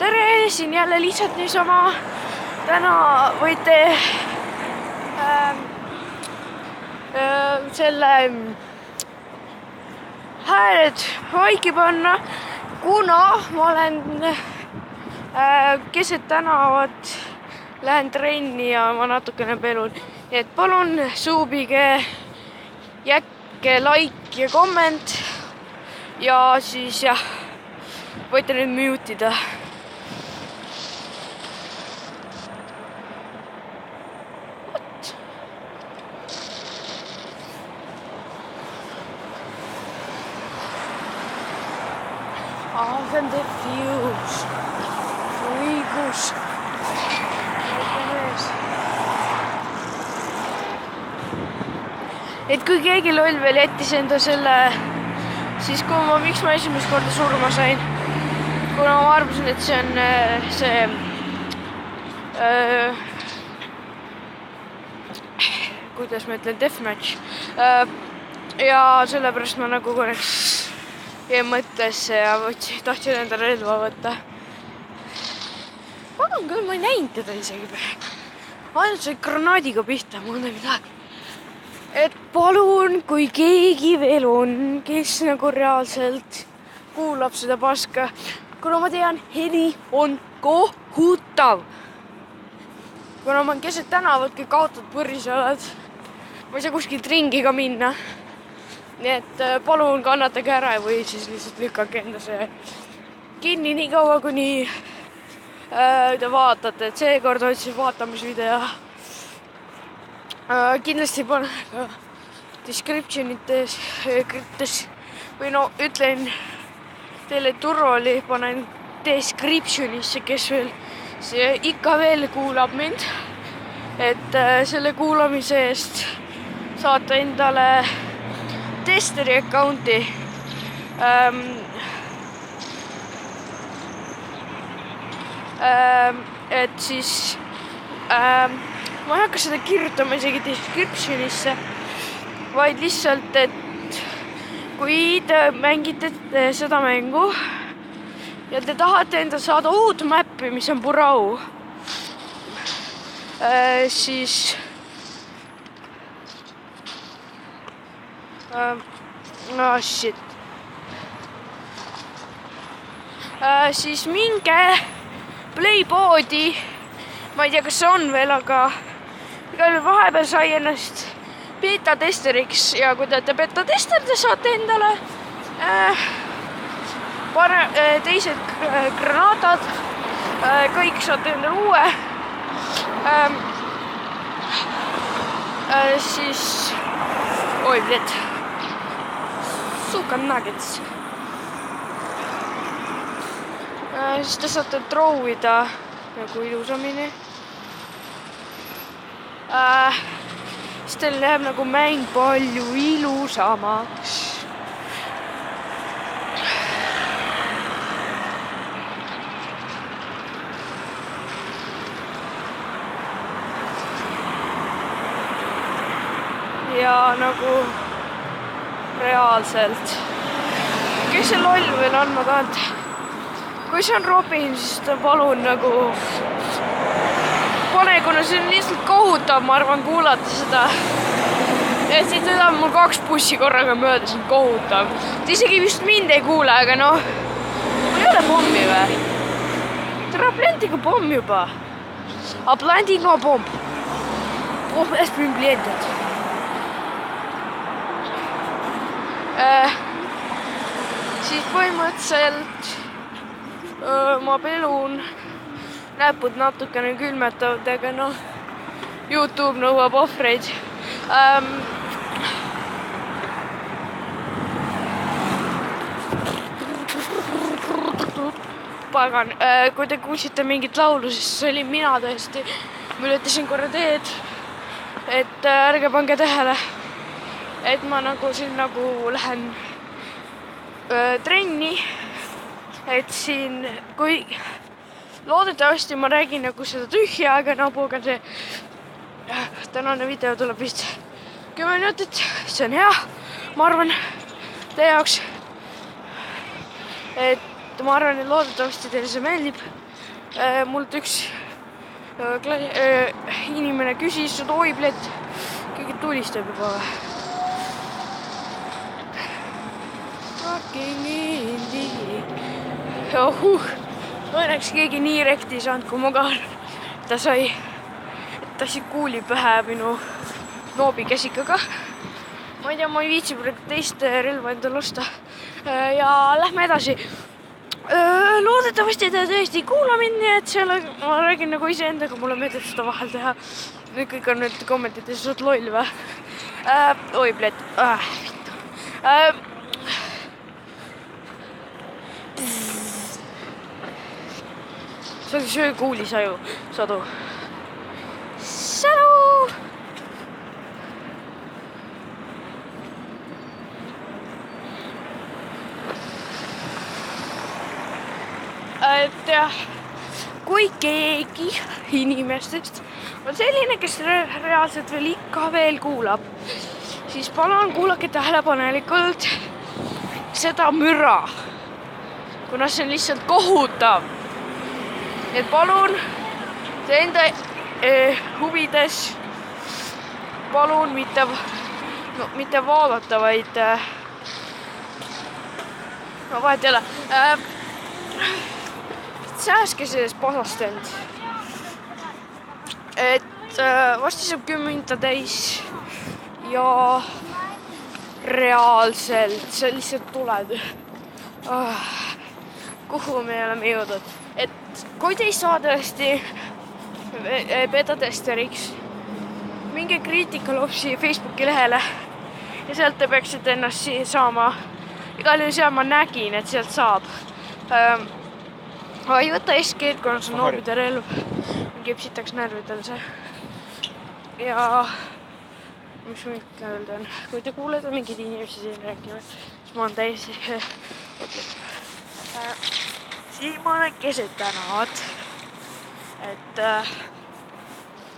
tere, siin jälle lihtsalt niisama. Täna võite selle hääled vaiki panna, kuna ma olen keset tänavat, lähen trenni ja ma natukene pelun. Nii et palun suubige, jätke like ja komment ja siis jah, võite nüüd mutida. Often diffuse õigus. Et kui keegi loll veel jättis enda selle, siis miks ma esimest korda surma sain, kuna ma arvasin, et see on kuidas ma ütlen, deathmatch. Ja sellepärast ma nagu korraks jäin mõttesse ja tahtsin enda relva võtta. Pagan küll, ma ei näinud teda isegi praegu. Ainult sai granaadiga pihta, mul on midagi. Et palun, kui keegi veel on, kes nagu reaalselt kuulab seda paska, kuna ma tean, heli on kohutav. Kuna ma olen keset tänavat kõik autod põrisalad, ma ei saa kuskilt ringi ka minna. Nii et palun kannatage ära või siis lihtsalt lükkake enda see kinni nii kaua, kuni te vaatate, et seekord otsin vaatamisvideo. Kindlasti panen ka descriptionites või no ütlen teile turvali, panen descriptionisse, kes veel ikka veel kuulab mind, et selle kuulamise eest saata endale testeri accounti. Et siis ma ei hakka seda kirjutama isegi descriptionisse, vaid lihtsalt, et kui te mängite seda mängu ja te tahate enda saada uut mappi, mis on Burau, siis siis minge Playboardi, ma ei tea, kas see on veel, aga igal vahepeal sai ennast beta-testeriks ja kui te olete beta-tester, te saate endale teised granaatad, kõik saate endale uue, siis oi, bled, suka nuggets. Siis te saate trovida nagu ilusamini. Siis teil läheb nagu mäng palju ilusamaks. Ja nagu reaalselt. Kes see loll veel on, ma tahan, kui see on Robin, siis ta palun nagu pane, kuna see on lihtsalt kohutav, ma arvan, kuulata seda. Ja siis teda on mul 2 bussi korraga mööda, see on kohutav. Ta isegi vist mind ei kuule, aga noh, mul ei ole pommi või? Tere, plantiga pomm juba. A planting on pomm. Pomm est been planted. Siis põhimõtteliselt ma pelun, näpud natukene külmetavad, aga noh, YouTube nõuab ohvreid. Pagan, kui te kuulsite mingit laulu, siis see olin mina tõesti. Ma ületasin korra teed, et ärge pange tähele, et ma nagu siin nagu lähen trenni, et siin, kui loodetavasti ma räägin nagu seda tühja, aga nabuga see tänane video tuleb vist 10 minutit, see on hea, ma arvan, teie jaoks, et et ma arvan, et loodetavasti teile see meeldib. Mult üks inimene küsis, et oi, plett, keegi tulistab juba või? Fucking indie. Õnneks keegi nii rekti ei saanud, kui ma ka ta sai, et ta siin kuuli pähe minu noobikäsikaga. Ma ei tea, ma ei viitsi praegu teist relva endale osta. Ja lähme edasi. Loodetavasti te tõesti ei kuula mind, nii et seal ma räägin nagu iseendaga, mulle meeldib seda vahel teha. Nüüd kõik on nüüd kommentides, sa oled loll või? Oi, plett. Sa söö kuuli sadu. Sadu! Et jah, kui keegi inimestest on selline, kes reaalselt veel kuulab, siis palun kuulake tähelepanelikult seda müra, kuna see on lihtsalt kohutav. Et palun enda huvides palun mitte vaadata, vaid vahet ei ole. Sääske sellest pasast end. Et varsti saab 10 minta täis ja reaalselt sa lihtsalt tuled. Kuhu me oleme jõudnud? Et kui te ei saa tõesti beta-testeriks, minge Kriitikalopsi Facebooki lehele ja sealt te peaksite ennast saama. Igal juhul seal ma nägin, et sealt saab. Ei võta SG-d, kuna see on noobide relv. Kipsitaks närvidel see. Ja mis ma ikka öelda on? Kui te kuulete mingid inimesi siin rääkivad, siis ma olen täiesti siin ma olen keset tänavad. Et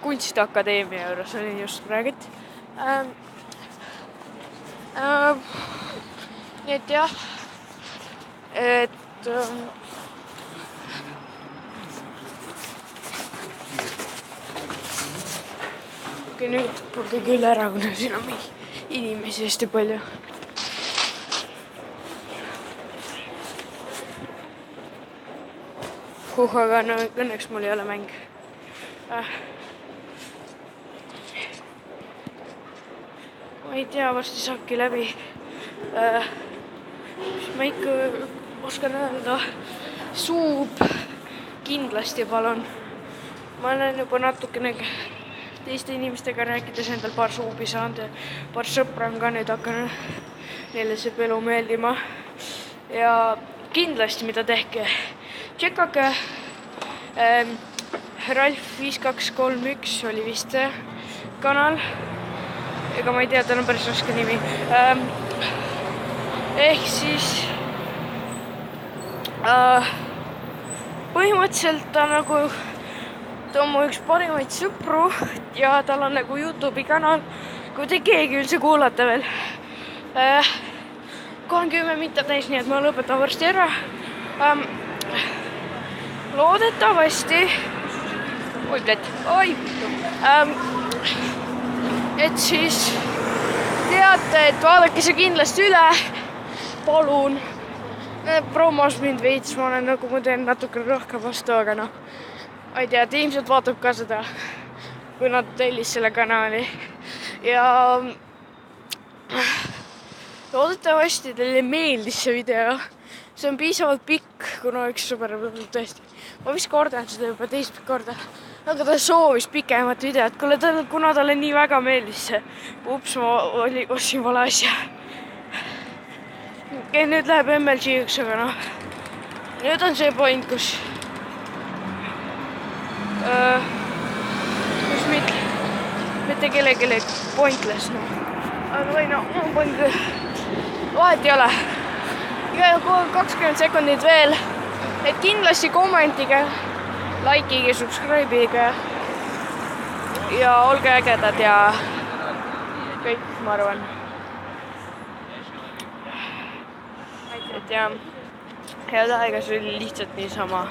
Kunstiakadeemia juures olin just praegu. Nii et jah, et nüüd pulge küll ära, kuna siin on inimesi hästi palju. Aga no, õnneks mul ei ole mäng. Ma ei tea, varsti saabki läbi. Mis ma ikka oskan öelda? Suub kindlasti palun. Ma olen juba natukene teiste inimestega rääkides endal paar suubi saanud ja paar sõpra on ka nüüd hakanud neile see pelu meeldima. Ja kindlasti mida tehke. Tšekake Ralf 5231 oli vist kanal. Ega ma ei tea, tal on päris raske nimi. Ehk siis põhimõtteliselt ta nagu ta on mu üks parimaid sõpru ja tal on nagu YouTube'i kanal, kui te keegi üldse kuulate veel. 10 minta täis, nii et ma lõpetan varsti ära. Loodetavasti et siis teate, et vaadake see kindlasti üle. Palun. Promos mind veits, ma olen nagu ma teen natuke rohkem vastu, aga noh. Ma ei tea, et ilmselt vaatab ka seda, kui nad tellis selle kanali. Ja loodetavasti teile meeldis see video. See on piisavalt pikk, kuna üks sõber tõesti. Ma vist kordan seda juba teist korda. Aga ta soovis pikemat videot, kuna talle nii väga meeldis see. Ups, ma ostsin vale asja. Nüüd läheb MLG-ks, aga noh. Nüüd on see point, kus mitte kellelegi pointless. Või no, vahet ei ole. Ja 20 sekundit veel. Et kindlasti kommentige, likeige, subscribe'ige ja olge ägedad ja kõik, ma arvan. Et ja, head aega, see oli lihtsalt niisama